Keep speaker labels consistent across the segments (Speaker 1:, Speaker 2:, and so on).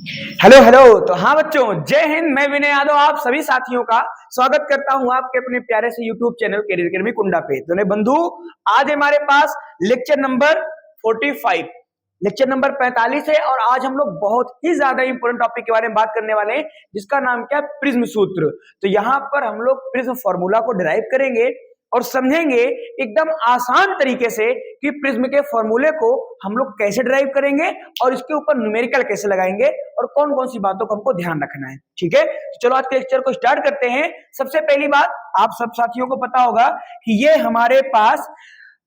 Speaker 1: Hello hello. तो हाँ बच्चों, जय हिंद। मैं विनय यादव आप सभी साथियों का स्वागत करता हूं आपके अपने प्यारे से यूट्यूब चैनल कैरियर अकेडमी कुंडा पे। तो बंधु, आज हमारे पास लेक्चर नंबर 45, लेक्चर नंबर 45 है और आज हम लोग बहुत ही ज्यादा इंपॉर्टेंट टॉपिक के बारे में बात करने वाले हैं, जिसका नाम क्या है, प्रिज्म सूत्र। तो यहाँ पर हम लोग प्रिज्म फॉर्मूला को डिराइव करेंगे और समझेंगे एकदम आसान तरीके से कि प्रिज्म के फॉर्मूले को हम लोग कैसे ड्राइव करेंगे और इसके ऊपर न्यूमेरिकल कैसे लगाएंगे और कौन कौन सी बातों को हमको ध्यान रखना है। ठीक है, तो चलो आज के लेक्चर को स्टार्ट करते हैं। सबसे पहली बात, आप सब साथियों को पता होगा कि ये हमारे पास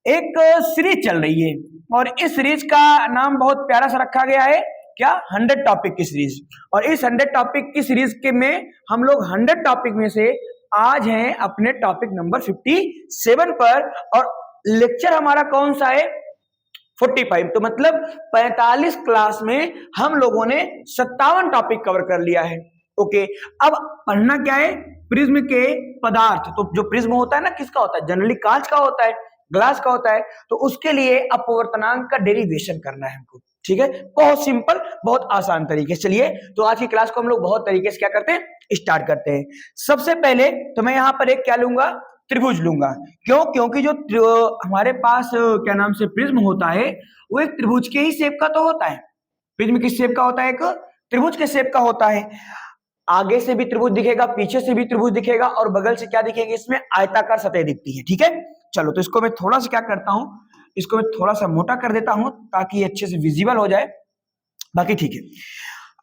Speaker 1: एक सीरीज चल रही है और इस सीरीज का नाम बहुत प्यारा सा रखा गया है, क्या, 100 टॉपिक की सीरीज। और इस 100 टॉपिक की सीरीज के में हम लोग 100 टॉपिक में से आज हैं अपने टॉपिक नंबर 57 पर और लेक्चर हमारा कौन सा है, 45। तो मतलब 45 क्लास में हम लोगों ने 57 टॉपिक कवर कर लिया है। ओके, अब पढ़ना क्या है, प्रिज्म के पदार्थ। तो जो प्रिज्म होता है ना, किसका होता है, जनरली कांच का होता है, ग्लास का होता है। तो उसके लिए अपवर्तनांक का डेरिवेशन करना है हमको। ठीक है, बहुत सिंपल, बहुत आसान तरीके से। चलिए, तो आज की क्लास को हम लोग बहुत तरीके से क्या करते हैं, स्टार्ट करते हैं। सबसे पहले तो मैं यहां पर एक क्या लूंगा, त्रिभुज लूंगा। क्यों? क्योंकि जो हमारे पास क्या नाम से प्रिज्म होता है, वो एक त्रिभुज के ही शेप का तो होता है। प्रिज्म किस शेप का होता है, एक त्रिभुज के शेप का होता है। आगे से भी त्रिभुज दिखेगा, पीछे से भी त्रिभुज दिखेगा और बगल से क्या दिखेंगे, इसमें आयताकार सतह दिखती है। ठीक है, चलो तो इसको मैं थोड़ा सा क्या करता हूं, इसको मैं थोड़ा सा मोटा कर देता हूं ताकि ये अच्छे से विजिबल हो जाए। बाकी ठीक है।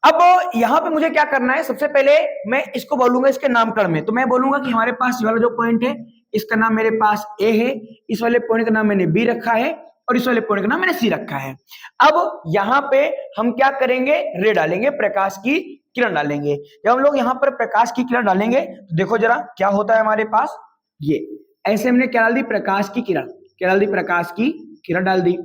Speaker 1: अब यहां पे मुझे क्या करना है, सबसे पहले मैं इसको बोलूंगा इसके नामकरण में। तो मैं बोलूंगा कि हमारे पास ये वाला जो पॉइंट है, इसका नाम मेरे पास ए है, इस वाले पॉइंट का नाम मैंने बी रखा है और इस वाले पॉइंट का नाम मैंने सी रखा है। अब यहां पे हम क्या करेंगे, रे डालेंगे, प्रकाश की किरण डालेंगे। जब हम लोग यहाँ पर प्रकाश की किरण डालेंगे तो देखो जरा क्या होता है हमारे पास, ये ऐसे हमने क्या डाल दी, प्रकाश की किरण, क्या डाल दी, प्रकाश की किरण डाल दी।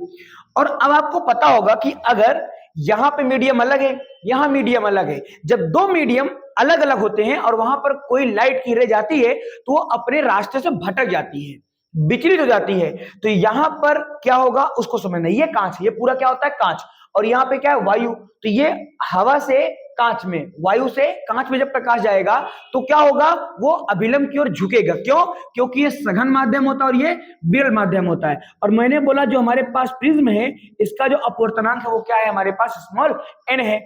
Speaker 1: और अब आपको पता होगा कि अगर यहां पे मीडियम अलग है, यहां मीडियम अलग है, जब दो मीडियम अलग अलग होते हैं और वहां पर कोई लाइट की रे जाती है तो वो अपने रास्ते से भटक जाती है, विचलित हो जाती है। तो यहां पर क्या होगा उसको समझना, ये कांच, ये पूरा क्या होता है, कांच। और यहाँ पे क्या है, वायु। तो ये हवा से कांच में, वायु से कांच में जब प्रकाश जाएगा तो क्या होगा, वो अभिलंब की ओर झुकेगा। क्यों? क्योंकि ये सघन माध्यम होता है और ये विरल माध्यम होता है। और मैंने बोला जो हमारे पास प्रिज्म है, इसका जो अपवर्तनांक है वो क्या है, हमारे पास स्मॉल n है।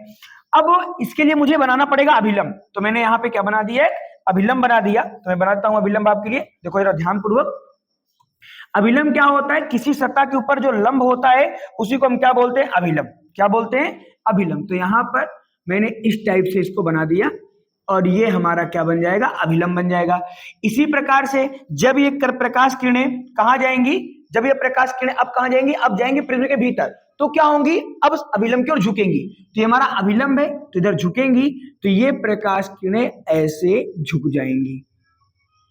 Speaker 1: अब इसके लिए मुझे बनाना पड़ेगा अभिलंब। तो मैंने यहाँ पे क्या बना दिया है, अभिलंब बना दिया। तो मैं बनाता हूं अभिलंब आपके लिए, देखो जरा ध्यान पूर्वक। अभिलंब क्या होता है, किसी सतह के ऊपर जो लंब होता है उसी को हम क्या बोलते हैं, अभिलंब। क्या बोलते हैं, अभिलंब। तो यहां पर मैंने इस टाइप से इसको बना दिया और ये हमारा क्या बन जाएगा, अभिलंब बन जाएगा। इसी प्रकार से जब ये प्रकाश किरणें कहां जाएंगी, जब ये प्रकाश किरणें अब कहां जाएंगी, अब जाएंगी प्रिज्म के भीतर, तो क्या होंगी, अब अभिलंब की ओर झुकेंगी। तो ये हमारा अभिलंब है, तो इधर झुकेंगी, तो ये प्रकाश किरणें ऐसे झुक जाएंगी।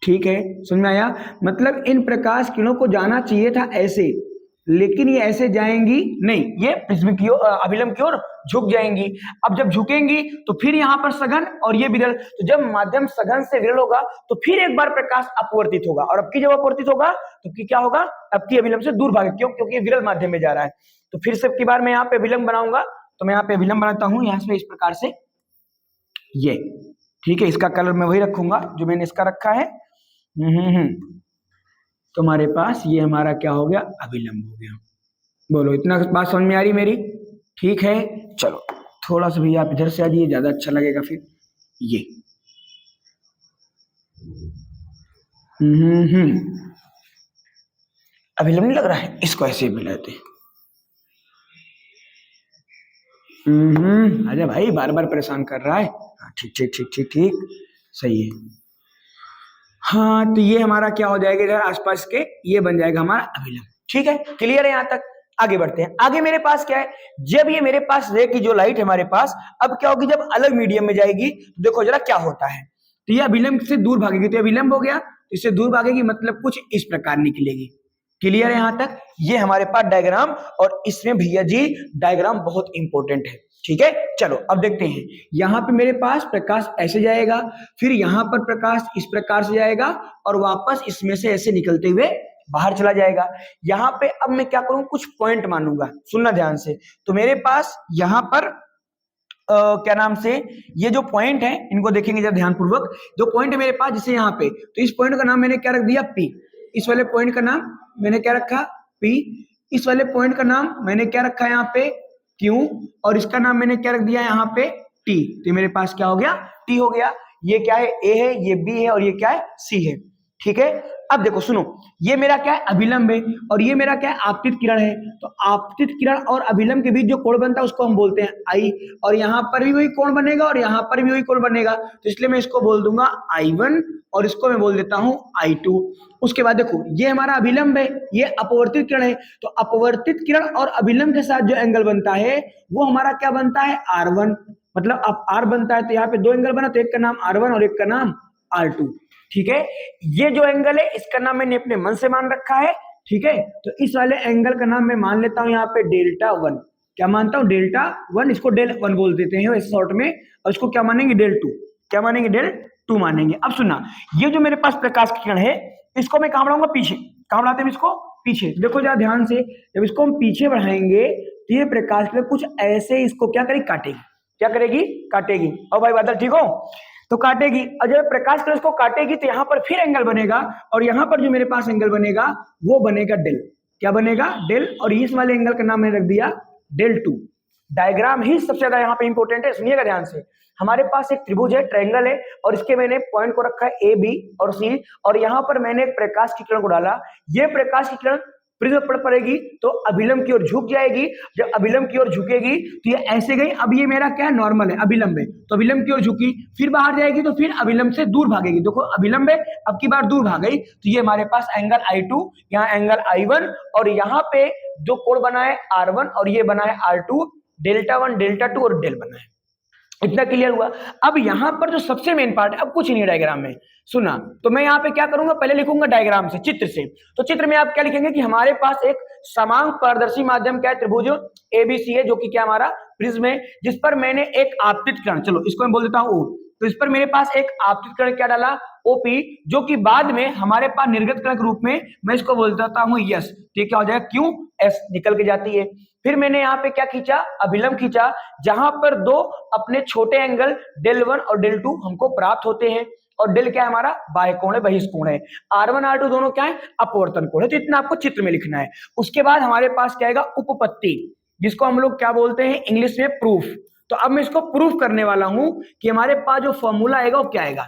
Speaker 1: ठीक है, समझ में आया? मतलब इन प्रकाश किरणों को जाना चाहिए था ऐसे, लेकिन ये ऐसे जाएंगी नहीं, ये प्रिज्म की ओर, अभिलंब की ओर झुक जाएंगी। अब जब झुकेंगी तो फिर यहाँ पर सघन और ये विरल। तो जब माध्यम सघन से विरल होगा तो फिर एक बार प्रकाश अपवर्तित होगा, और अब की जब अपवर्तित होगा तो क्या होगा, अब की अभिलंब से दूर भागे। क्यों? क्योंकि ये विरल माध्यम में जा रहा है। तो फिर से की बार मैं यहाँ पे अभिलंब बनाऊंगा, तो मैं यहाँ पे अभिलंब बनाता हूँ, यहाँ से इस प्रकार से ये। ठीक है, इसका कलर मैं वही रखूंगा जो मैंने इसका रखा है। तुम्हारे पास ये हमारा क्या हो गया, अभिलंब हो गया। बोलो, इतना बात समझ में आ रही मेरी? ठीक है, चलो थोड़ा सा भैया आप इधर से आ जाइए, ज्यादा अच्छा लगेगा फिर। ये अभिलंब नहीं लग रहा है, इसको ऐसे मिलाते। अरे भाई बार बार परेशान कर रहा है। हाँ, ठीक ठीक ठीक ठीक ठीक, सही है। हाँ, तो ये हमारा क्या हो जाएगा, इधर आसपास के ये बन जाएगा हमारा अभिलंब। ठीक है, क्लियर है? यहां तक आगे बढ़ते हैं। आगे मेरे पास क्या है, जब ये मेरे पास रे की जो लाइट है हमारे पास, अब क्या होगी, जब अलग मीडियम में जाएगी तो देखो जरा क्या होता है। तो ये अभिलंब से दूर भागेगी, तो अभिलंब हो गया, इससे दूर भागेगी, मतलब कुछ इस प्रकार निकलेगी। क्लियर है यहां तक? ये हमारे पास डायग्राम, और इसमें भैया जी डायग्राम बहुत इंपॉर्टेंट है। ठीक है, चलो अब देखते हैं। यहां पे मेरे पास प्रकाश ऐसे जाएगा, फिर यहां पर प्रकाश इस प्रकार से जाएगा और वापस इसमें से ऐसे निकलते हुए बाहर चला जाएगा। यहां पे अब मैं क्या करूं, कुछ पॉइंट मानूंगा, सुनना ध्यान से। तो मेरे पास यहां पर क्या नाम से, ये जो पॉइंट है इनको देखेंगे जरा ध्यानपूर्वक। जो पॉइंट है मेरे पास जैसे यहाँ पे, तो इस पॉइंट का नाम मैंने क्या रख दिया, पी। इस वाले पॉइंट का नाम मैंने क्या रखा, पी। इस वाले पॉइंट का नाम मैंने क्या रखा है यहाँ पे, क्यू। और इसका नाम मैंने क्या रख दिया यहाँ पे, टी। तो मेरे पास क्या हो गया, टी हो गया। ये क्या है, ए है, ये बी है, और ये क्या है, सी है। ठीक है, अब देखो सुनो, ये मेरा क्या है, अभिलंब है, और ये मेरा क्या है, आपतित किरण है। तो आपतित किरण और अभिलंब के बीच जो कोण बनता है उसको हम बोलते हैं आई। और यहाँ पर भी वही कोण बनेगा और यहाँ पर भी वही कोण बनेगा, तो इसलिए मैं इसको बोल दूंगा I1 और इसको मैं बोल देता हूं I2। उसके बाद देखो, ये हमारा अभिलंब है, ये अपवर्तित किरण है। तो अपवर्तित किरण और अभिलंब के साथ जो एंगल बनता है वो हमारा क्या बनता है, R1। मतलब अब R बनता है तो यहाँ पे दो एंगल बना, तो एक का नाम R1 और एक का नाम R2। ठीक है, ये जो एंगल है इसका नाम मैंने अपने मन से मान रखा है। ठीक है, तो इस वाले एंगल का नाम मैं मान लेता हूं यहाँ पे डेल्टा 1। क्या मानता हूं, डेल्टा 1। इसको डेल 1 बोल देते हैं इस शॉर्ट में, और इसको क्या मानेंगे, डेल 2। क्या मानेंगे, डेल 2 मानेंगे। अब सुनना, ये जो मेरे पास प्रकाश की किरण है इसको मैं कहां बढ़ाऊंगा, पीछे। कहां बढ़ाते हैं इसको, पीछे। देखो जरा ध्यान से, जब इसको हम पीछे बढ़ाएंगे तो ये प्रकाश की किरण कुछ ऐसे इसको क्या करेगी, काटेगी। क्या करेगी, काटेगी। और भाई बादल ठीक हो, तो काटेगी। और जब प्रकाश किरण इसको काटेगी तो यहाँ पर फिर एंगल बनेगा, और यहाँ पर जो मेरे पास एंगल बनेगा वो बनेगा डेल। क्या बनेगा, डेल। और इस वाले एंगल का नाम मैंने रख दिया डेल 2। डायग्राम ही सबसे ज्यादा यहाँ पे इंपॉर्टेंट है, सुनिएगा ध्यान से। हमारे पास एक त्रिभुज है, ट्रायंगल है, और इसके मैंने पॉइंट को रखा है ए, बी और सी, और यहाँ पर मैंने प्रकाश की किरण को डाला। ये प्रकाश की किरण प्रिज्म पर पड़ेगी तो अभिलंब की ओर झुक जाएगी। जब अभिलंब की ओर झुकेगी तो ये ऐसे गई। अब ये मेरा क्या है, नॉर्मल है, अभिलंब है, तो अभिलंब की ओर झुकी, फिर बाहर जाएगी तो फिर अभिलंब से दूर भागेगी। देखो अभिलंब है, अब की बार दूर भाग गई, तो ये हमारे पास एंगल I2, यहाँ एंगल I1, और यहाँ पे जो कोण बना है R1 और ये बना है R2, डेल्टा 1, डेल्टा 2 और डेल बना है। इतना क्लियर हुआ। अब यहां पर जो सबसे मेन पार्ट है, अब कुछ नहीं डायग्राम में, सुना, तो मैं यहाँ पे क्या करूंगा, पहले लिखूंगा डायग्राम से, चित्र से। तो चित्र में आप क्या लिखेंगे कि हमारे पास एक समांग पारदर्शी माध्यम क्या है, त्रिभुज ABC है, जो कि क्या हमारा प्रिज्म है, जिस पर मैंने एक आपतित किरण, चलो इसको मैं बोल देता हूँ O, तो इस पर मेरे पास एक आपतित किरण क्या डाला, OP, जो कि बाद में हमारे पास निर्गत किरण के रूप में मैं इसको बोल देता हूँ S। तो क्या हो जाएगा, QS निकल के जाती है। फिर मैंने यहाँ पे क्या खींचा, अभिलंब खींचा, जहां पर दो अपने छोटे एंगल डेल 1 और डेल 2 हमको प्राप्त होते हैं। और डेल क्या है, हमारा बाह्य कोण है, बहिष्कोण है। R1 R2 दोनों क्या है, अपवर्तन कोण है। तो इतना आपको चित्र में लिखना है। उसके बाद हमारे पास क्या आएगा, उपपत्ति, जिसको हम लोग क्या बोलते हैं इंग्लिश में प्रूफ। तो अब मैं इसको प्रूफ करने वाला हूं कि हमारे पास जो फॉर्मूला आएगा वो क्या आएगा।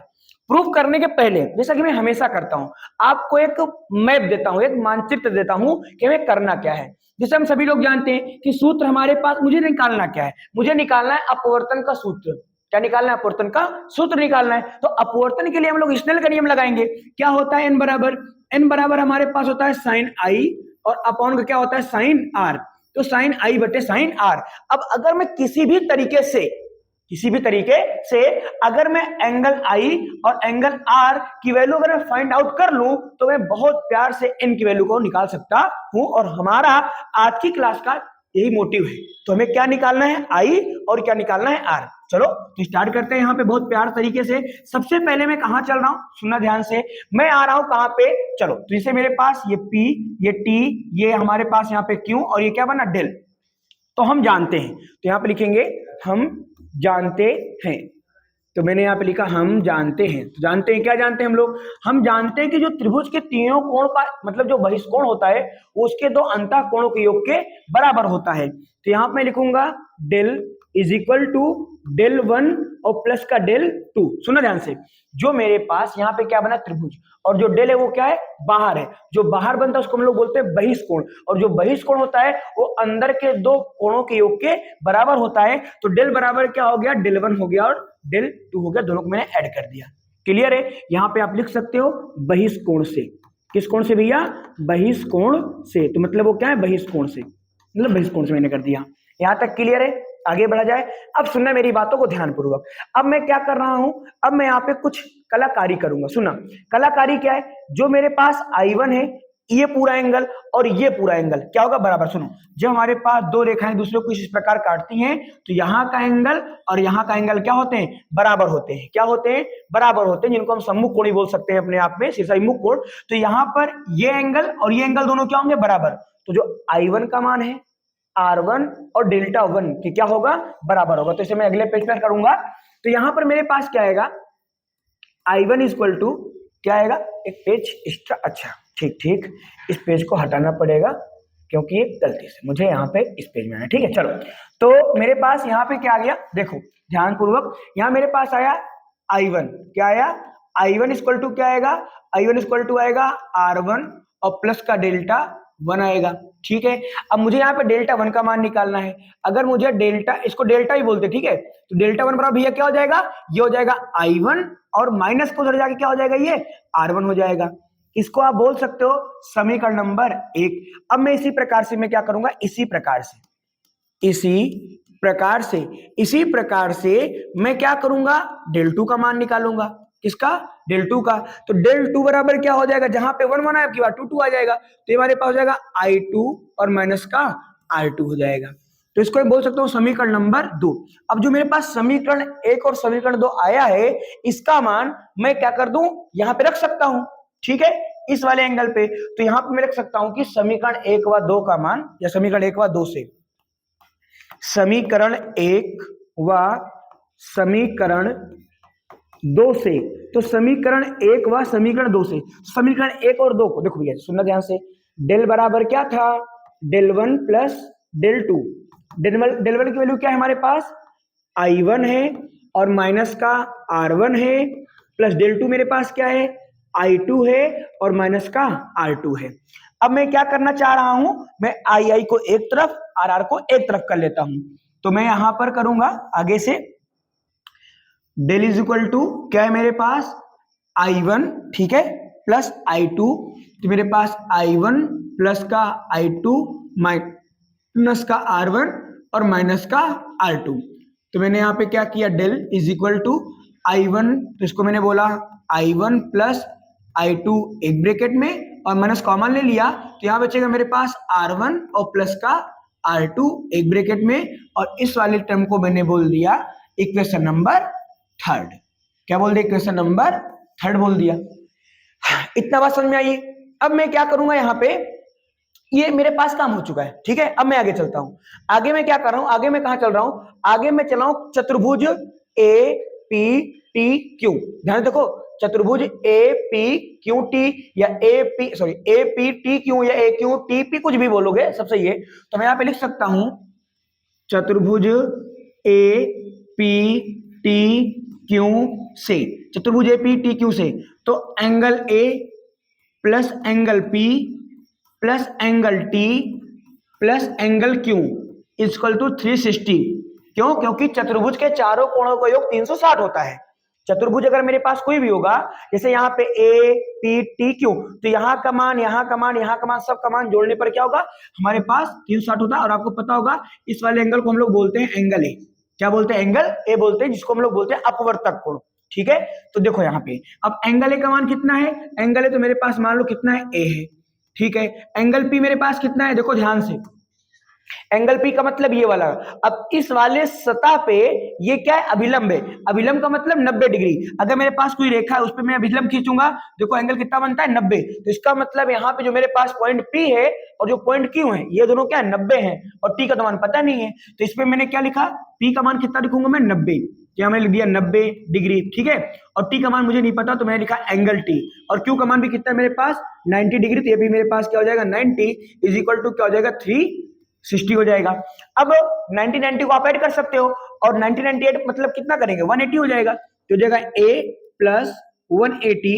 Speaker 1: प्रूफ करने के पहले, जैसा कि मैं हमेशा करता हूं, आपको एक मैप देता हूं, एक मानचित्र देता हूं कि हमें करना क्या है। जैसे हम सभी लोग जानते हैं कि सूत्र हमारे पास, मुझे निकालना क्या है, मुझे निकालना है अपवर्तन का सूत्र। क्या निकालना है, अपवर्तन का सूत्र निकालना है। तो अपवर्तन के लिए हम लोग स्नेल का नियम लगाएंगे। क्या होता है, n बराबर हमारे पास होता है साइन आई, और अपॉन का क्या होता है, साइन आर। तो साइन आई बटे साइन आर। अब अगर मैं किसी भी तरीके से अगर मैं एंगल I और एंगल R की वैल्यू अगर मैं फाइंड आउट कर लूं, तो मैं बहुत प्यार से n की वैल्यू को निकाल सकता हूं। और हमारा आज की क्लास का यही मोटिव है। तो हमें क्या निकालना है, I और क्या निकालना है, R। चलो तो स्टार्ट करते हैं यहाँ पे बहुत प्यार तरीके से। सबसे पहले मैं कहां चल रहा हूं, सुनना ध्यान से, मैं आ रहा हूं कहां पे, चलो तो इसे मेरे पास ये P, ये T, ये हमारे पास यहाँ पे Q, और ये क्या बना, डेल। तो हम जानते हैं, तो यहाँ पे लिखेंगे हम जानते हैं। तो मैंने यहाँ पे लिखा हम जानते हैं। तो जानते हैं, क्या जानते हैं हम लोग, हम जानते हैं कि जो त्रिभुज के तीनों कोण का मतलब जो बहिष्कोण होता है वो उसके दो अंतः कोणों के योग के बराबर होता है। तो यहाँ पे मैं लिखूंगा del is equal to del 1 और प्लस का डेल 2। सुना ध्यान से, जो मेरे पास यहाँ पे क्या बना, त्रिभुज, और जो डेल है वो क्या है, बाहर है। जो बाहर बनता है उसको हम लोग बोलते हैं बहिष्कोण, और जो बहिष्कोण होता है वो अंदर के दो कोणों के योग के बराबर होता है। तो डेल बराबर क्या हो गया, डेल 1 हो गया और डेल 2 हो गया, दोनों को मैंने ऐड कर दिया। क्लियर है, यहाँ पे आप लिख सकते हो बहिष्कोण से। किस कोण से भैया, बहिष्कोण से। तो मतलब वो क्या है, बहिष्कोण से, मतलब बहिष्कोण से मैंने कर दिया। यहां तक क्लियर है, आगे बढ़ा जाए। अब सुनना मेरी बातों को ध्यानपूर्वक। अब मैं क्या कर रहा हूं, अब मैं यहाँ पे कुछ कलाकारी करूंगा। सुना, कलाकारी क्या है, जो मेरे पास I1 है, ये पूरा एंगल और ये पूरा एंगल क्या होगा, बराबर। सुनो, जब हमारे पास दो रेखाएं दूसरे को इस प्रकार काटती हैं तो यहाँ का एंगल और यहाँ का एंगल क्या होते हैं, बराबर होते हैं। क्या होते हैं, बराबर होते हैं, जिनको हम सम्मुख कोण बोल सकते हैं अपने आप में, शीर्षाभिमुख कोण। तो यहाँ पर ये एंगल और ये एंगल दोनों क्या होंगे, बराबर। तो जो I1 का मान है R1 और डेल्टा 1 की क्या होगा, बराबर होगा। तो इसे मैं अगले पेज पर करूंगा। तो यहां पर मेरे पास क्या आएगा, I1 इक्वल टू क्या आएगा, एक पेज एक्स्ट्रा, अच्छा ठीक, इस पेज को हटाना पड़ेगा क्योंकि ये गलती से मुझे यहाँ पे इस पेज में आया, ठीक है। चलो, तो मेरे पास यहाँ पे क्या आ गया, देखो ध्यान पूर्वक, यहाँ मेरे पास आया I1, क्या आया, I1 इक्वल टू क्या आएगा, I1 इक्वल टू आएगा R1 और प्लस का डेल्टा 1 आएगा, ठीक है। अब मुझे यहाँ पे डेल्टा 1 का मान निकालना है। अगर मुझे डेल्टा, इसको डेल्टा ही बोलते, ठीक है, तो डेल्टा 1 बराबर भैया क्या हो जाएगा, ये हो जाएगा I1 और माइनस को उधर जाके क्या हो जाएगा, ये R1 हो जाएगा। इसको आप बोल सकते हो समीकरण नंबर 1। अब मैं इसी प्रकार से मैं क्या करूंगा, इसी प्रकार से मैं क्या करूंगा, डेल 2 का मान निकालूंगा। किसका, डेल 2 का। तो डेल 2 बराबर क्या हो जाएगा, जहां पे 1 1 है आपकी बात 2 2 आ जाएगा, तो ये हमारे पास हो जाएगा I2 और माइनस का R2 हो जाएगा। तो इसको मैं बोल सकता हूं समीकरण नंबर 2। अब जो मेरे पास समीकरण 1 और समीकरण 2 आया है, इसका मान मैं क्या कर दूं, यहां पे रख सकता हूं, ठीक है, इस वाले एंगल पे। तो यहां पे मैं रख सकता हूं कि समीकरण 1 व 2 का मान, या समीकरण 1 व 2 से, समीकरण 1 व समीकरण 2 से, तो समीकरण 1 व समीकरण 2 से, समीकरण 1 और 2 को देखो भैया सुनना ध्यान से, डेल बराबर क्या था, डेल 1 प्लस डेल 2। डेल 1 की वैल्यू क्या है हमारे पास, I1 है और माइनस का R1 है, प्लस डेल 2 मेरे पास क्या है, I2 है और माइनस का R2 है। अब मैं क्या करना चाह रहा हूं, मैं I को एक तरफ, RR को एक तरफ कर लेता हूं। तो मैं यहां पर करूंगा आगे से, डेल इज इक्वल टू क्या है मेरे पास, I1, ठीक है, प्लस I2, तो मेरे पास I1 प्लस का I2 माइनस का R1 और माइनस का R2। तो मैंने यहाँ पे क्या किया, del is equal to I1, तो इसको मैंने बोला I1 प्लस I2 एक ब्रैकेट में और माइनस कॉमन ले लिया, तो यहाँ बचेगा मेरे पास R1 और प्लस का R2 एक ब्रैकेट में, और इस वाले टर्म को मैंने बोल दिया इक्वेशन नंबर 3। क्या बोल दिया, इक्वेशन नंबर 3 बोल दिया। इतना बात समझ में आई। अब मैं क्या करूंगा, यहाँ पे ये मेरे पास काम हो चुका है, ठीक है। अब मैं आगे चलता हूं, आगे मैं क्या कर रहा हूं, आगे मैं कहां चल रहा हूं, आगे मैं चल रहा हूं चतुर्भुज APTQ। ध्यान देखो, चतुर्भुज APQT या APTQ या AQTP, कुछ भी बोलोगे सब सही है। तो मैं यहां पे लिख सकता हूं चतुर्भुज APTQ से, चतुर्भुज APTQ से, तो angle A plus angle P plus angle T plus angle Q equal to 360। क्यों, क्योंकि चतुर्भुज के चारों कोणों का योग 360 होता है। चतुर्भुज अगर मेरे पास कोई भी होगा, जैसे यहाँ पे A P T Q, तो यहाँ का मान, यहाँ का मान, यहाँ का मान, सब का मान जोड़ने पर क्या होगा, हमारे पास 360 होता है। और आपको पता होगा इस वाले एंगल को हम लोग बोलते हैं एंगल A। क्या बोलते हैं, एंगल A बोलते हैं, जिसको हम लोग बोलते हैं अपवर्तक कोण, ठीक है। तो देखो यहाँ पे अब एंगल A का मान कितना है, एंगल A तो मेरे पास मान लो कितना है, A है, ठीक है। एंगल P मेरे पास कितना है, देखो ध्यान से, एंगल P का मतलब ये वाला। अब इस वाले सतह पे ये क्या है, अभिलंब है। अभिलंब का मतलब 90 डिग्री। अगर मेरे पास कोई रेखा है उस पे मैं अभिलंब खींचूंगा, देखो एंगल कितना बनता है, 90। तो इसका मतलब यहाँ पे जो मेरे पास पॉइंट P है और जो पॉइंट Q है, ये दोनों क्या है, 90 है, और T का तो मान पता नहीं है। तो इस पे मैंने क्या लिखा, P का मान कितना लिखूंगा मैं, 90। क्या मैंने लिख दिया 90 डिग्री, ठीक है। और T का मान मुझे नहीं पता, तो मैंने लिखा एंगल T। और Q का मान भी कितना है मेरे पास, 90 डिग्री। तो ये भी मेरे पास क्या हो जाएगा, 90 इज इक्वल टू क्या हो जाएगा, 360 हो जाएगा। अब 90 को आप ऐड कर सकते हो, और 90 ऐड मतलब कितना करेंगे, 180 हो जाएगा। तो हो जाएगा A plus 180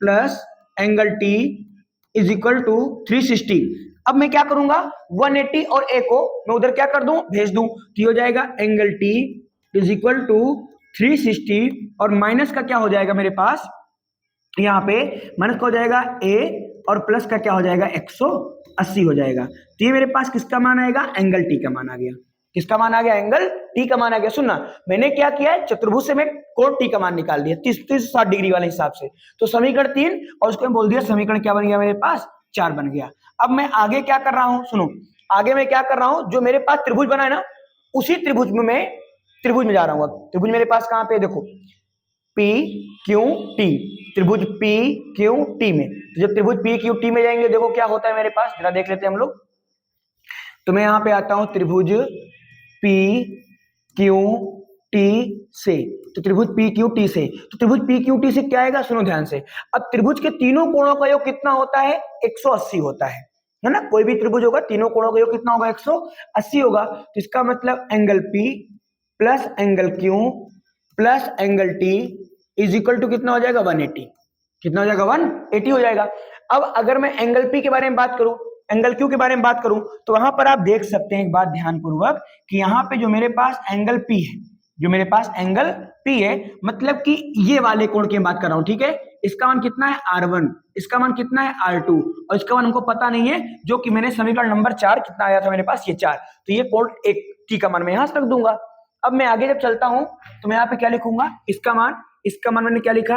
Speaker 1: plus angle T is equal to 360। अब मैं क्या करूंगा, 180 और A को मैं उधर क्या कर दूं, भेज दूं। तो हो जाएगा angle T is equal to 360, और माइनस का क्या हो जाएगा मेरे पास, यहाँ पे माइनस का हो जाएगा A और प्लस का क्या हो जाएगा, 180 हो जाएगा। तो ये मेरे पास किसका मान आएगा, एंगल T का मान आ गया। किसका मान आ गया, एंगल T का मान आ गया। सुनना, मैंने क्या किया है, चतुर्भुज से मैं कोण T का मान निकाल दिया 360 डिग्री वाले हिसाब से। तो समीकरण 3, और उसको मैं बोल दिया समीकरण क्या बन गया, मेरे पास 4 बन गया। अब मैं आगे क्या कर रहा हूं, सुनो, आगे मैं क्या कर रहा हूं, जो मेरे पास त्रिभुज बना है ना, उसी त्रिभुज में मैं त्रिभुज में जा रहा हूं। अब त्रिभुज मेरे पास कहां पे, देखो PQT, त्रिभुज PQT में। तो जब त्रिभुज PQT में जाएंगे, देखो क्या होता है मेरे पास, जरा देख लेते हैं हम लोग। तो मैं यहां पे आता हूं त्रिभुज पी क्यू टी से। तो त्रिभुज पी क्यू टी से, तो त्रिभुज पी क्यू टी से क्या आएगा, सुनो ध्यान से। अब त्रिभुज के तीनों कोणों का योग कितना होता है, 180 होता है ना। कोई भी त्रिभुज होगा तीनों कोणों का योग कितना होगा, 180 होगा। तो इसका मतलब angle P plus angle Q plus angle T is equal to कितना हो जाएगा, 180। कितना हो जाएगा, 180 हो जाएगा। अब अगर मैं एंगल पी के बारे में बात करूं, एंगल क्यू के बारे में बात करूं, तो वहां पर आप देख सकते हैं एक बात ध्यानपूर्वक कि यहां पे जो मेरे पास एंगल पी है, जो मेरे पास एंगल पी है, मतलब कि ये वाले कोण की बात कर रहा हूं, ठीक है। इसका मान कितना है R1, इसका मान कितना है R2, और इसका मान हमको पता नहीं है, जो कि मैंने समीकरण नंबर 4 कितना आया था मेरे पास, ये 4। तो ये कोण एक टी का मान मैं यहां से रख दूंगा। अब मैं आगे जब चलता हूं तो मैं यहाँ पे क्या लिखूंगा, इसका मान मैंने क्या लिखा,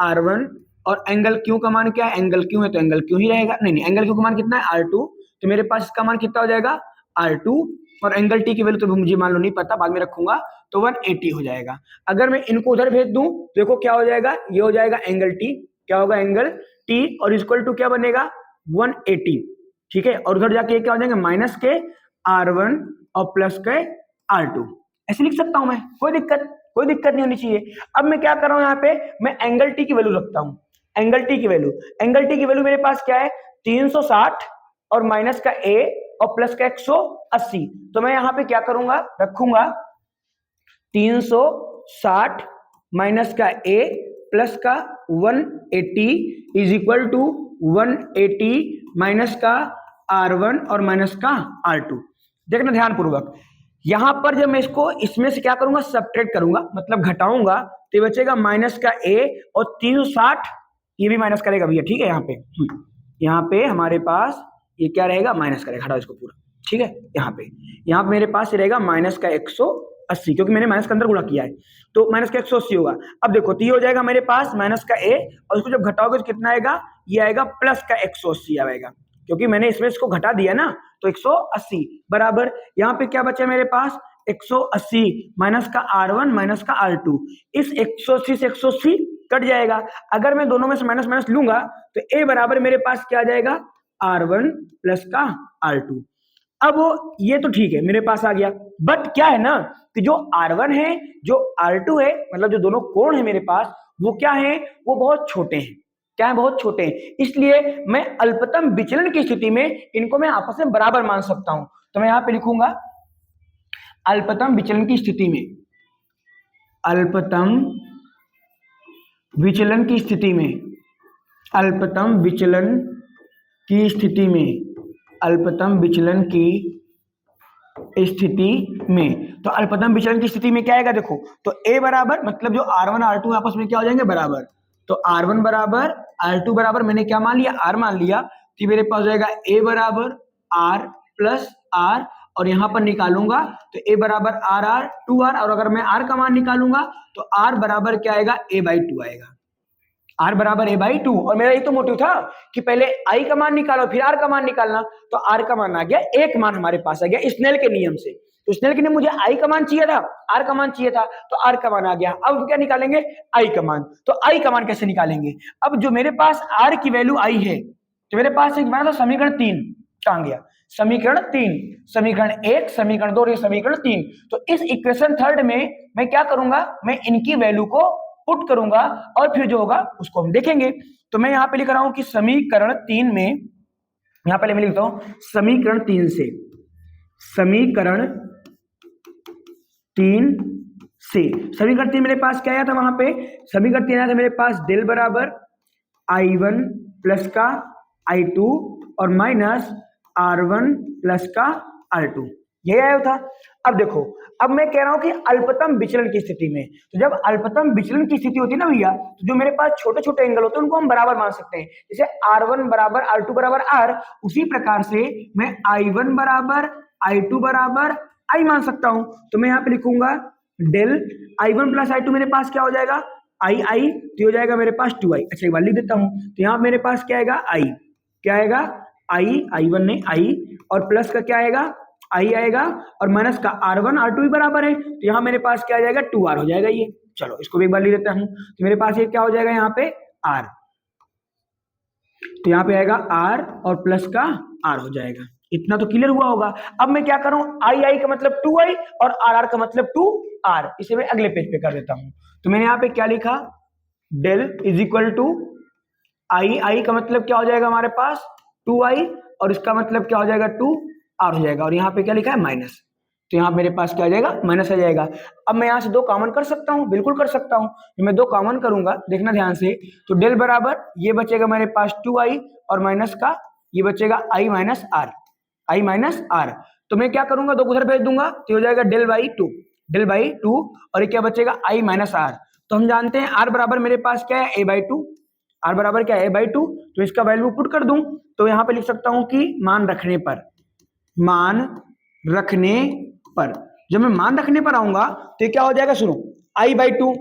Speaker 1: R1, और एंगल क्यू का मान क्या है, एंगल क्यू है तो एंगल क्यू ही रहेगा, नहीं एंगल क्यू का मान कितना है R2, तो मेरे पास इसका मान कितना हो जाएगा R2, और एंगल टी की वैल्यू तो मुझे मान लो नहीं पता, बाद में रखूंगा, तो 180 हो जाएगा। अगर मैं इनको उधर भेज दूं देखो क्या हो जाएगा, ये हो जाएगा एंगल टी, क्या होगा एंगल टी, और इक्वल टू क्या बनेगा 180, ठीक है। और उधर जाके क्या हो जाएंगे, माइनस के R1 और प्लस के R2, ऐसे लिख सकता हूं मैं, कोई दिक्कत नहीं होनी चाहिए। अब मैं क्या कर रहा हूं, यहाँ पे मैं एंगल टी की वैल्यू रखता हूं, एंगल टी की वैल्यू मेरे पास क्या है 360, और माइनस का a और प्लस का 180। तो मैं यहां पे क्या करूंगा, रखूंगा 360 माइनस का a प्लस का 180 इज इक्वल टू 180 माइनस का R1 और माइनस का R2। देखना ध्यानपूर्वक, यहां पर जब मैं इसको इसमें से क्या करूंगा, सब्ट्रैक्ट करूंगा, मतलब घटाऊंगा, तो ये बचेगा माइनस का a और 360, ये भी माइनस करेगा भैया, ठीक है। यहाँ पे हमारे पास ये क्या रहेगा, माइनस करेगा, हटाओ इसको पूरा, ठीक है। यहाँ पे मेरे पास ये रहेगा माइनस का 180, क्योंकि मैंने माइनस के अंदर गुणा किया है, तो माइनस का 180 होगा। अब देखो तो ये हो जाएगा मेरे पास माइनस का a, और इसको जब घटाओगे तो कितना आएगा, ये आएगा प्लस का 180 आएगा, क्योंकि मैंने इसमें इसको घटा दिया ना, तो 180 बराबर यहाँ पे क्या बचा मेरे पास 180 माइनस का R1 माइनस का R2, इस 180 से 180 कट जाएगा। अगर मैं दोनों में से माइनस माइनस लूंगा तो a बराबर मेरे पास क्या आ जाएगा, R1 प्लस का R2। अब ये तो ठीक है मेरे पास आ गया, बट क्या है ना कि जो R1 है जो R2 है, मतलब जो दोनों कोण है मेरे पास, वो क्या है, वो बहुत छोटे हैं, क्या है, बहुत छोटे हैं। इसलिए मैं अल्पतम विचलन की स्थिति में इनको मैं आपस में बराबर मान सकता हूं। तो मैं यहां पे लिखूंगा अल्पतम विचलन की स्थिति में, अल्पतम विचलन की स्थिति में, अल्पतम विचलन की स्थिति में, अल्पतम विचलन की स्थिति में, तो अल्पतम विचलन की स्थिति में क्या आएगा, देखो तो a बराबर, मतलब जो R1 R2 आपस में क्या हो जाएंगे, बराबर। तो R1 बराबर R2 बराबर, मैंने क्या मान लिया, R मान लिया, तो मेरे पास हो जाएगा a बराबर R प्लस R, और यहां पर निकालूंगा तो a बराबर R 2R, और अगर मैं R का मान निकालूंगा तो R बराबर क्या आएगा, a/2 आएगा, R बराबर a/2। और मेरा ये तो मोटिव था कि पहले I का मान निकालो फिर R का मान निकालना, तो R का मान आ गया, एक मान हमारे पास आ गया स्नेल के नियम से। तो स्नेल के नियम, मुझे I का मान चाहिए था, R का मान चाहिए था, तो R का मान आ गया। अब क्या निकालेंगे, I का मान। तो I का मान कैसे निकालेंगे, अब जो मेरे पास R की वैल्यू I है, तो मेरे पास एक बना था समीकरण 3, कहां गया, समीकरण 3, समीकरण 1, समीकरण 2 और समीकरण 3। तो इस इक्वेशन थर्ड में मैं क्या करूंगा, मैं इनकी वैल्यू को पुट करूंगा, और फिर जो होगा उसको हम देखेंगे। तो मैं यहां पे लिख रहा हूं कि समीकरण 3 में, यहां पहले मैं लिखता हूं समीकरण 3 से, समीकरण 3 से, समीकरण 3 मेरे पास क्या आया था, वहां पे समीकरण 3 आया था मेरे पास डेल बराबर I1 प्लस का I2 और माइनस R1 प्लस का R2, यही आया था। अब देखो, अब मैं कह रहा हूं कि अल्पतम विचलन की स्थिति में, तो जब अल्पतम विचलन की स्थिति होती है ना भैया, तो जो मेरे पास छोटे छोटे एंगल होते हैं उनको हम बराबर मान सकते हैं, जैसे R1 बराबर R2 बराबर R, उसी प्रकार से मैं I1 बराबर I2 बराबर I मान सकता हूं। तो मैं यहाँ पे लिखूंगा डेल I1 प्लस I2, मेरे पास क्या हो जाएगा I, तो हो जाएगा मेरे पास 2I। अच्छा एक बार लिख देता हूं, तो यहाँ मेरे पास क्या आएगा I, क्या आएगा I1 नहीं I, और प्लस का क्या आएगा I आएगा, और माइनस का R1 R2 भी बराबर है, तो यहाँ मेरे पास क्या आ जाएगा 2R हो जाएगा ये। चलो इसको भी एक बार लिख देता हूं, तो मेरे पास ये क्या हो जाएगा यहाँ पे R, तो यहाँ पे आएगा R और प्लस का R हो जाएगा। इतना तो क्लियर हुआ होगा। अब मैं क्या करूं, आई आई का मतलब 2i और आर आर का मतलब 2r, इसे मैं अगले पेज पे कर देता हूं। तो मैंने यहाँ पे क्या लिखा, डेल इज इक्वल टू आई, आई का मतलब क्या हो जाएगा हमारे पास 2i, और इसका मतलब क्या हो जाएगा 2r हो जाएगा, और यहाँ पे क्या लिखा है माइनस, तो यहाँ मेरे पास क्या आ जाएगा माइनस आ जाएगा। अब मैं यहाँ से 2 कॉमन कर सकता हूँ, बिल्कुल कर सकता हूँ। मैं 2 कॉमन करूंगा, देखना ध्यान से, तो डेल बराबर ये बचेगा मेरे पास 2i और माइनस का ये बचेगा i minus R, I minus R. तो मैं क्या करूंगा, 2 को उधर भेज दूंगा तो हो जाएगा डेल बाई 2, डेल बाई 2, और ये क्या बचेगा i माइनस आर। तो हम जानते हैं r बराबर मेरे पास क्या है a बाई 2, r बराबर क्या है a बाई 2, तो इसका वैल्यू पुट कर दूं तो यहाँ पे लिख सकता हूं कि मान रखने पर, मान रखने पर, जब मैं मान रखने पर आऊंगा तो ये क्या हो जाएगा, सुनो, i by 2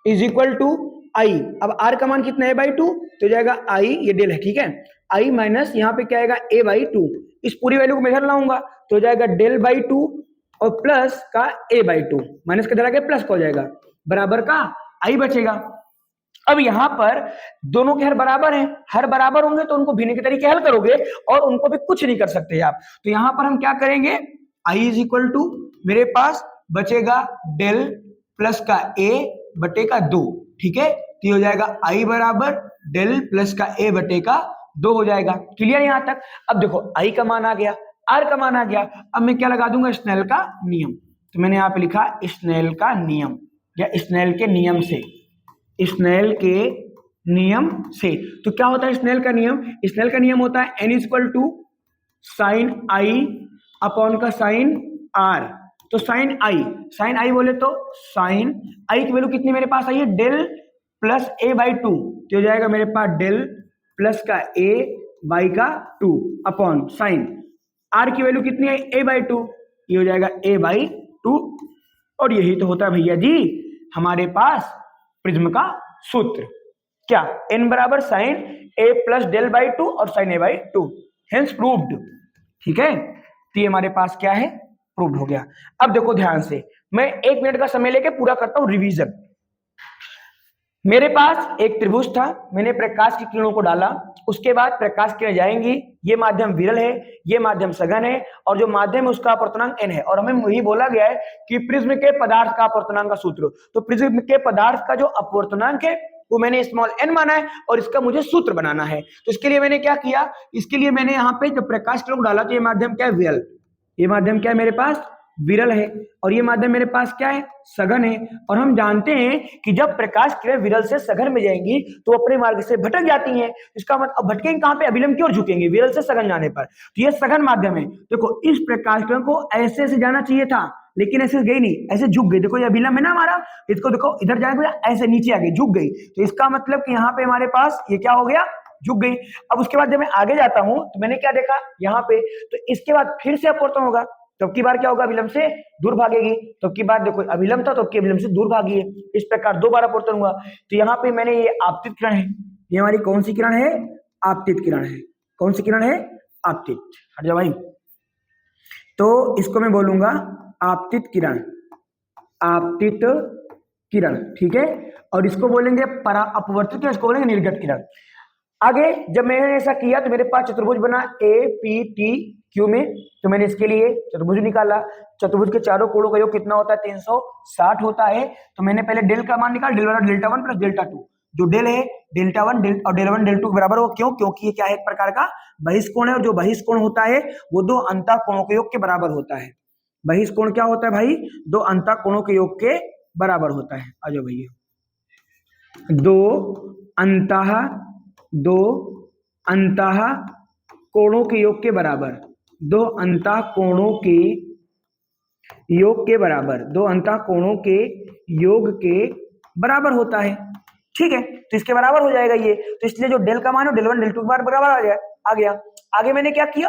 Speaker 1: is equal to I, अब r का मान कितना है बाई 2, तो हो जाएगा i, ये डेल है ठीक है, i माइनस यहाँ पे क्या आएगा a बाई 2, इस पूरी वैल्यू को मैं इधर लाऊंगा तो हो जाएगा डेल बाई 2 और प्लस का a बाई 2, माइनस का इधर आके प्लस का हो जाएगा, बराबर का i बचेगा। अब यहाँ पर दोनों के हर बराबर हैं, हर बराबर होंगे तो उनको भिन्न के तरीके हल करोगे और उनको भी कुछ नहीं कर सकते आप। तो यहाँ पर हम क्या करेंगे, i इज इक्वल टू मेरे पास बचेगा डेल प्लस का a बटे का 2, ठीक है, तो ये हो जाएगा i बराबर डेल प्लस का a बटे का 2 हो जाएगा। क्लियर यहाँ तक। अब देखो i का मान आ गया, r का मान आ गया, अब मैं क्या लगा दूंगा, स्नेल का नियम। तो मैंने यहाँ पे लिखा स्नेल का नियम या स्नेल के नियम से, स्नेल के नियम से। तो क्या होता है स्नेल का नियम, स्नेल का नियम होता है n equal to sine I upon का साइन आर। तो साइन आई बोले तो साइन आई की वैल्यू कितनी मेरे पास आई है, डेल प्लस a बाई 2, तो हो जाएगा मेरे पास डेल प्लस का a बाई का 2 अपॉन साइन आर की वैल्यू कितनी है a बाई 2, ये हो जाएगा a बाई 2, और यही तो होता है भैया जी हमारे पास प्रिज्म का सूत्र, क्या n बराबर sine a plus del by 2 और sine a by 2, hence proved. ठीक है, तो ये हमारे पास क्या है, प्रूव्ड हो गया। अब देखो ध्यान से, मैं 1 मिनट का समय लेके पूरा करता हूं रिवीजन। मेरे पास एक त्रिभुज था, मैंने प्रकाश की किरणों को डाला, उसके बाद प्रकाश किरणें जाएंगी, ये माध्यम विरल है, ये माध्यम सघन है, और जो माध्यम है उसका अपवर्तनांक n है, और हमें वही बोला गया है कि प्रिज्म के पदार्थ का अपवर्तनांक का सूत्र। तो प्रिज्म के पदार्थ का जो अपवर्तनांक है वो मैंने स्मॉल n माना है और इसका मुझे सूत्र बनाना है। तो इसके लिए मैंने क्या किया, इसके लिए मैंने यहाँ पे जब प्रकाश किरणों को डाला तो ये माध्यम क्या है, विरल, ये माध्यम क्या है मेरे पास, विरल है, और ये माध्यम मेरे पास क्या है, सघन है। और हम जानते हैं कि जब प्रकाश किरण विरल से सघन में जाएंगी तो अपने मार्ग से भटक जाती हैं। इसका मतलब भटकेंगे कहां पे, अभिलंब की ओर झुकेंगे विरल से सघन जाने पर। तो ये सघन माध्यम है। देखो इस प्रकाश किरण को ऐसे से जाना चाहिए था, लेकिन ऐसे गई नहीं, ऐसे झुक गई। देखो ये अभिलंब है ना हमारा, इसको देखो इधर जाएगा ऐसे नीचे आ गई, झुक गई। तो इसका मतलब कि यहाँ पे हमारे पास ये क्या हो गया, झुक गई। अब उसके बाद जब मैं आगे जाता हूं तो मैंने क्या देखा यहाँ पे, तो इसके बाद फिर से अपवर्तन होगा, तो अब की बार क्या होगा, अभिलंब से दूर भागेगी। तो अब की बार देखो अभिलंब था तो अब की अभिलंब से दूर भागी है, इस प्रकार 2 बार अपवर्तन हुआ। तो यहाँ पे मैंने ये आपतित किरण है, ये हमारी कौन सी किरण है, आपतित किरण है। कौन सी किरण है, आपतित, हट जा भाई। तो इसको मैं बोलूंगा आपतित किरण, आपतित किरण, ठीक है। और इसको बोलेंगे परा अपवर्तित किरण, इसको बोलेंगे निर्गत किरण। आगे जब मैंने ऐसा किया तो मेरे पास चतुर्भुज बना ए पी टी क्यू में, तो मैंने इसके लिए चतुर्भुज निकाला। चतुर्भुज के चारों कोणों का योग कितना होता है, 360 होता है। तो मैंने पहले डेल का मान निकाला, डेल बराबर डेल्टा 1 प्लस डेल्टा 2, जो डेल है डेल्टा 1 डेल और डेल 1 डेल 2 के बराबर हो। क्यों, क्योंकि ये क्या है, एक प्रकार का बहिष्कोण है, और जो बहिष्कोण होता है वो 2 अंतःकोणों के योग के बराबर होता है। बहिष्कोण क्या होता है भाई, 2 अंतःकोणों के योग के बराबर होता है। आ जाओ भैया, 2 अंतः कोणों के योग के बराबर, 2 अंतः कोणों के योग के बराबर, 2 अंतः कोणों के योग के बराबर होता है। ठीक है, तो इसके बराबर हो जाएगा ये। तो इसलिए जो डेल का मान है डेल 1 डेल 2 के बराबर आ गया। आगे मैंने क्या किया,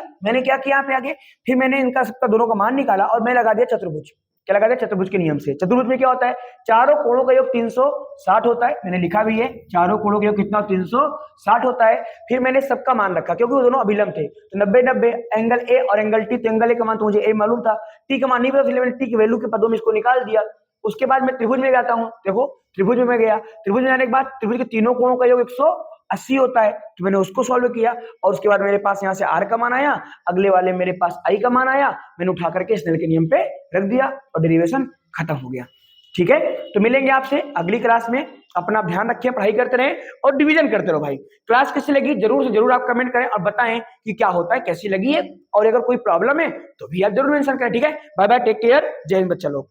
Speaker 1: यहाँ पे आगे फिर मैंने इनका सबका दोनों का मान निकाला और मैं लगा दिया चतुर्भुज। क्या लगा दिया, चतुर्भुज के नियम से। चतुर्भुज में क्या होता है, चारों कोणों का योग 360 होता है, मैंने लिखा भी है चारों कोणों का योग कितना, 360 होता है। फिर मैंने सबका मान रखा क्योंकि वो दोनों अभिलंब थे, तो 90-90 एंगल ए और एंगल टी। तो एंगल ए का मान तो मुझे ए मालूम था, टी का मान नहीं पता, इसलिए मैंने टी की वैल्यू के पदों में इसको निकाल दिया। उसके बाद मैं त्रिभुज में जाता हूँ, देखो त्रिभुज में मैं गया, त्रिभुज में जाने के बाद त्रिभुज के तीनों कोणों का योग 80 होता है, तो मैंने उसको सॉल्व किया और उसके बाद मेरे पास यहाँ से r का मान आया, अगले वाले मेरे पास i का मान आया, मैंने उठा करके स्नेल के नियम पे रख दिया और डेरिवेशन खत्म हो गया। ठीक है, तो मिलेंगे आपसे अगली क्लास में। अपना ध्यान रखें, पढ़ाई करते रहें और डिवीजन करते रहो भाई। क्लास कैसी लगी जरूर से जरूर आप कमेंट करें और बताएं कि क्या होता है, कैसी लगी है, और अगर कोई प्रॉब्लम है तो भी आप जरूर मेंशन करें। ठीक है, बाय बाय, टेक केयर, जय हिंद बच्चा लोग।